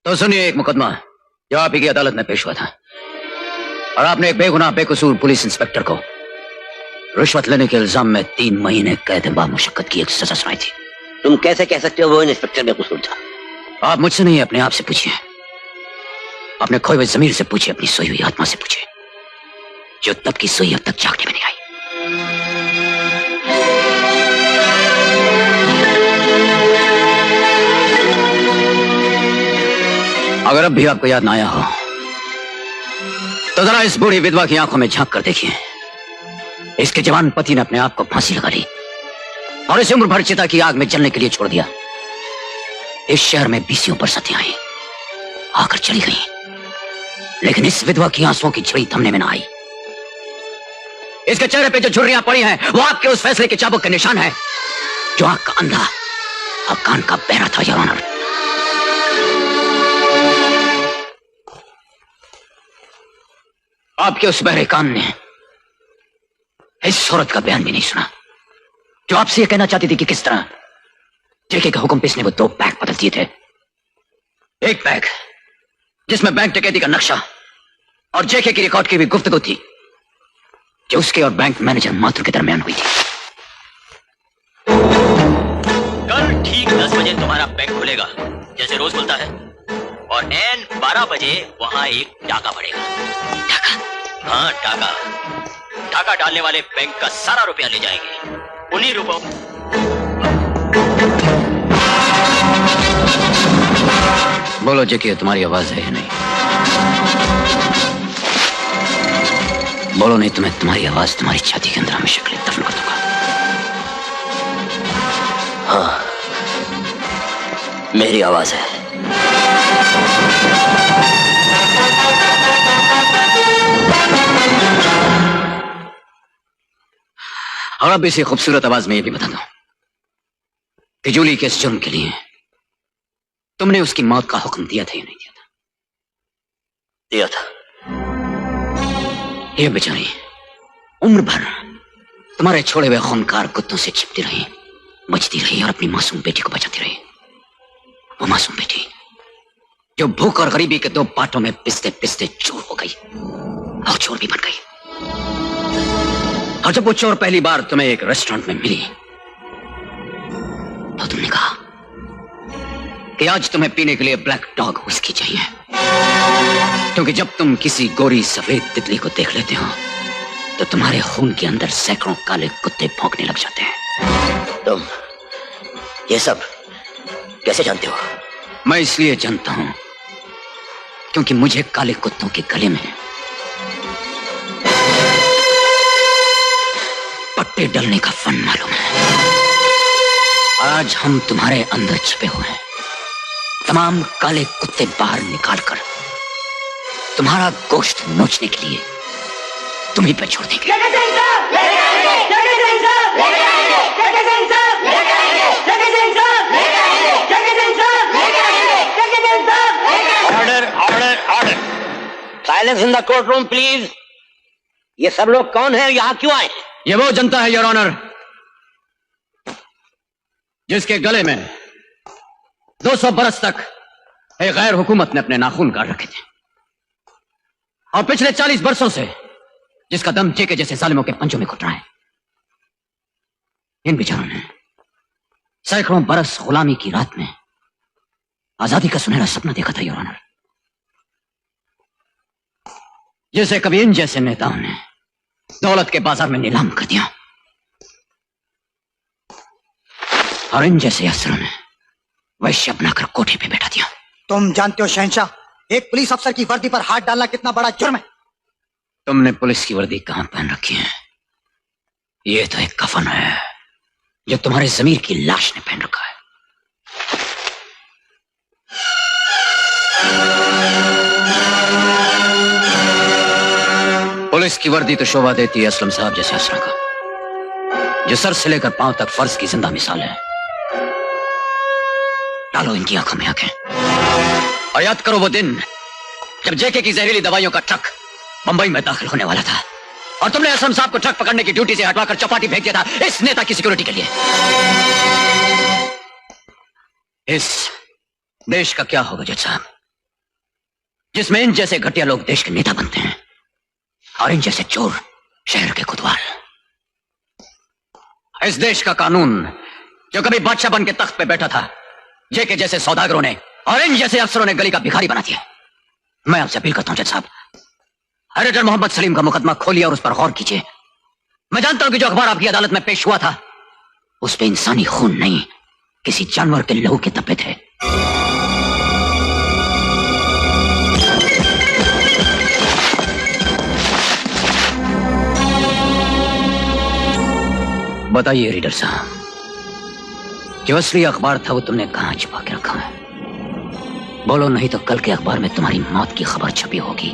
तो सुनिए, एक मुकदमा जो आप ही की अदालत में पेश हुआ था और आपने एक बेगुनाह बेकसूर पुलिस इंस्पेक्टर को रिश्वत लेने के इल्जाम में 3 महीने कैद बामुशक्कत की एक सजा सुनाई थी। तुम कैसे कह सकते हो वो इंस्पेक्टर बेकसूर था? आप मुझसे नहीं, अपने आप से पूछिए, अपने खोए हुए जमीर से पूछिए, अपनी सोई हुई आत्मा से पूछिए, जो तब की सोई अब तक जागने में नहीं आई। अगर अब भी आपको याद ना आया हो तो जरा इस बूढ़ी विधवा की आंखों में झांक कर देखिए। इसके जवान पति ने अपने आप को फांसी लगा ली और इसे उम्र भर चिता की आग में जलने के लिए छोड़ दिया। इस शहर में 20 बरसातें आई, आकर चली गई, लेकिन इस विधवा की आंसुओं की झड़ी थमने में ना आई। इसके चेहरे पे जो झुर्रियां पड़ी हैं वो आपके उस फैसले के चाबुक के निशान है जो आंख का अंधा और कान का बहरा था, योर ऑनर। आपके उस बहरे कान ने इस औरत का बयान भी नहीं सुना जो आपसे यह कहना चाहती थी कि किस तरह जेके का हुक्म पे इसने वो 2 बैग बदल दिए थे। एक बैग जिसमें बैंक डकैती का नक्शा और जेके की रिकॉर्ड की भी गुफ्तगू थी जो उसके और बैंक मैनेजर माथुर के दरमियान हुई थी। कल ठीक 10 बजे तुम्हारा बैंक खुलेगा जैसे रोज खुलता है और ऐन 12 बजे वहां एक डाका पड़ेगा। डाका? हाँ, डाका डालने वाले बैंक का सारा रुपया ले जाएंगे। उन्हीं रुपयों बोलो जेके, तुम्हारी आवाज है या नहीं? बोलो, नहीं तो मैं तुम्हारी आवाज तुम्हारी छाती के अंदर हमेशा के लिए दफन कर दूंगा। हाँ, मेरी आवाज है। और अब इसी खूबसूरत आवाज में ये भी बता दो कि जूली के इस जुर्म के लिए तुमने उसकी मौत का हुक्म दिया था या नहीं दिया था? दिया था। ये बेचारी उम्र भर तुम्हारे छोड़े हुए खूनकार कुत्तों से छिपती रही, बचती रही और अपनी मासूम बेटी को बचाती रही। वो मासूम बेटी जो भूख और गरीबी के 2 पाटों में पिसते पिसते चोर हो गई और चोर भी बन गई। और जब वो चोर पहली बार तुम्हें एक रेस्टोरेंट में मिली तो तुमने कहा कि आज तुम्हें पीने के लिए ब्लैक डॉग व्हिस्की चाहिए, क्योंकि जब तुम किसी गोरी सफेद तितली को देख लेते हो तो तुम्हारे खून के अंदर सैकड़ों काले कुत्ते भौंकने लग जाते हैं। तुम ये सब कैसे जानते हो? मैं इसलिए जानता हूं क्योंकि मुझे काले कुत्तों के गले में पट्टे डलने का फन मालूम है। आज हम तुम्हारे अंदर छिपे हुए हैं तमाम काले कुत्ते बाहर निकालकर तुम्हारा गोश्त नोचने के लिए तुम्हीं पे छोड़ देंगे। Order, order, order. Silence in the court room please. ये सब लोग कौन है, यहाँ क्यों आए? ये वो जनता है, योर ऑनर, जिसके गले में 200 बरस तक एक गैर हुकूमत ने अपने नाखून काट रखे थे और पिछले 40 बरसों से जिसका दम जेके जैसे जालिमों के पंजों में घुट रहा है। इन बेचारों ने सैकड़ों बरस गुलामी की रात में आजादी का सुनहरा सपना देखा था, योर ऑनर, जिसे कभी इन जैसे नेताओं ने दौलत के बाजार में नीलाम कर दिया और इन जैसे अफसरों ने वैश्य बनाकर कोठे पे बैठा दिया। तुम जानते हो शहंशाह, एक पुलिस अफसर की वर्दी पर हाथ डालना कितना बड़ा जुर्म है। तुमने पुलिस की वर्दी कहां पहन रखी है? ये तो एक कफन है जो तुम्हारे जमीर की लाश ने पहन रखा है। पुलिस की वर्दी तो शोभा देती है असलम साहब जैसे अफसरों का, जो सर से लेकर पांव तक फर्ज की जिंदा मिसाल है। डालो इनकी आंखों में आंखें और याद करो वो दिन जब जेके की जहरीली दवाइयों का ट्रक मुंबई में दाखिल होने वाला था और तुमने असलम साहब को ट्रक पकड़ने की ड्यूटी से हटवाकर चौपाटी भेज दिया था इस नेता की सिक्योरिटी के लिए। इस देश का क्या होगा जज साहब जिसमें इन जैसे घटिया लोग देश के नेता बनते हैं और इन जैसे चोर शहर के कोतवाल। इस देश का कानून जो कभी बादशाह बन के तख्त पे बैठा था, जेके जैसे सौदागरों ने और इन जैसे अफसरों ने गली का भिखारी बना दिया। मैं आपसे अपील करता हूं जज साहब, हेरिटर मोहम्मद सलीम का मुकदमा खोलिए और उस पर गौर कीजिए। मैं जानता हूं कि जो अखबार आपकी अदालत में पेश हुआ था उस पे इंसानी खून नहीं, किसी जानवर के लहू के धब्बे थे। बताइए रीडर साहब, जो असली अखबार था वो तुमने कहां छुपा के रखा है? बोलो, नहीं तो कल के अखबार में तुम्हारी मौत की खबर छपी होगी।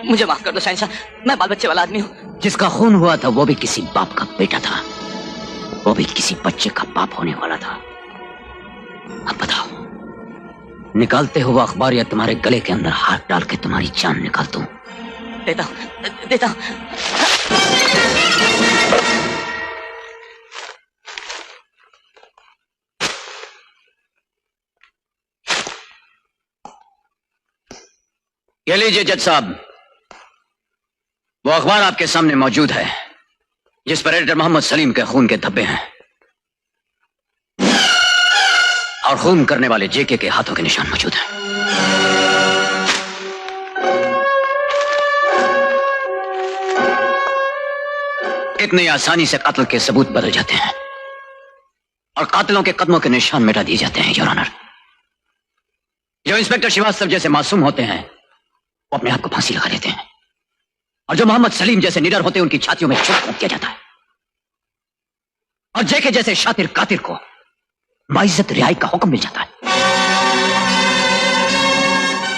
मुझे माफ कर दो शहंशाह, मैं बाल बच्चे वाला आदमी हूँ। जिसका खून हुआ था वो भी किसी बाप का बेटा था, वो भी किसी बच्चे का बाप होने वाला था। अब बताओ, निकालते हो वो अखबार या तुम्हारे गले के अंदर हाथ डाल के तुम्हारी जान निकाल दूं? देता हूँ, देता हूँ। ये लीजिए जज साहब, वो अखबार आपके सामने मौजूद है जिस पर एडिटर मोहम्मद सलीम के खून के धब्बे हैं और खून करने वाले जेके के हाथों के निशान मौजूद हैं। कितनी आसानी से कत्ल के सबूत बदल जाते हैं और कातिलों के कदमों के निशान मिटा दिए जाते हैं। योर ऑनर, जो इंस्पेक्टर श्रीवास्तव जैसे मासूम होते हैं वो अपने आप को फांसी लगा देते हैं, और जो मोहम्मद सलीम जैसे निडर होते हैं उनकी छातियों में चोट रख दिया जाता है, और जेके जैसे शातिर कातिल को बाइज्जत रिहाई का हुक्म मिल जाता है।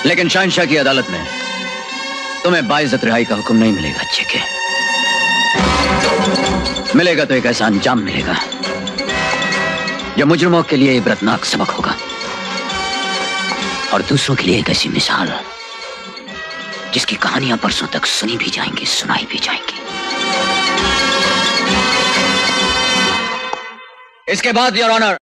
लेकिन शहंशाह की अदालत में तुम्हें बाइज्जत रिहाई का हुक्म नहीं मिलेगा जेके। मिलेगा तो एक ऐसा अंजाम मिलेगा जो मुजरिमों के लिए इबरतनाक सबक होगा और दूसरों के लिए एक ऐसी मिसाल जिसकी कहानियां बरसों तक सुनी भी जाएंगी, सुनाई भी जाएंगी। इसके बाद योर ऑनर,